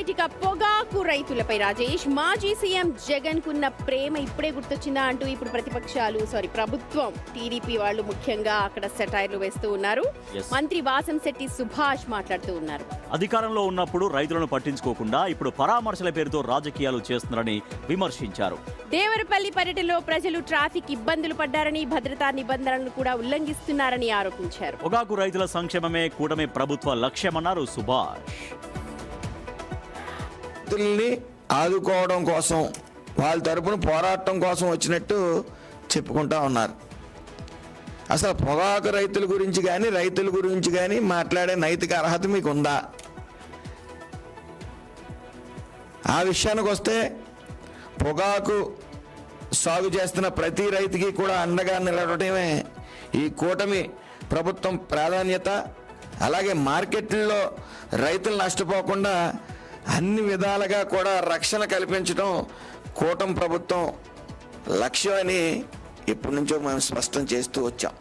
Right, ఇక పొగాకు రైతులపై రాజేష్, మాజీ సీఎం జగన్ కున్న ప్రేమ ఇప్పుడే గుర్తొచ్చిందా అంటూ ఇప్పుడు ప్రభుత్వం టీడీపీ వాళ్ళు ముఖ్యంగా అక్కడ సెటైర్లు వేస్తూ ఉన్నారు. మంత్రి వాసంశెట్టి సుభాష్ మాట్లాడుతూ ఉన్నారు. అధికారంలో ఉన్నప్పుడు రైతులను పట్టించుకోకుండా ఇప్పుడు పరామర్శల పేరుతో రాజకీయాలు చేస్తున్నారని విమర్శించారు. దేవరపల్లి పర్యటనలో ప్రజలు ట్రాఫిక్ ఇబ్బందులు పడ్డారని, భద్రతా నిబంధనలను కూడా ఉల్లంఘిస్తున్నారని ఆరోపించారు. పొగాకు రైతుల సంక్షేమమే కూటమి ప్రభుత్వ లక్ష్యమన్నారు సుభాష్. రైతుల్ని ఆదుకోవడం కోసం, వాళ్ళ తరపున పోరాటం కోసం వచ్చినట్టు చెప్పుకుంటా ఉన్నారు. అసలు పొగాకు రైతుల గురించి కానీ మాట్లాడే నైతిక అర్హత మీకు ఉందా? ఆ విషయానికి వస్తే పొగాకు సాగు చేస్తున్న ప్రతి రైతుకి కూడా అండగా నిలబడటమే ఈ కూటమి ప్రభుత్వం ప్రాధాన్యత. అలాగే మార్కెట్లో రైతులు నష్టపోకుండా అన్ని విధాలుగా కూడా రక్షణ కల్పించడం కూటమి ప్రభుత్వం లక్ష్యం అని ఇప్పటి నుంచో మనం స్పష్టం చేస్తూ వచ్చాం.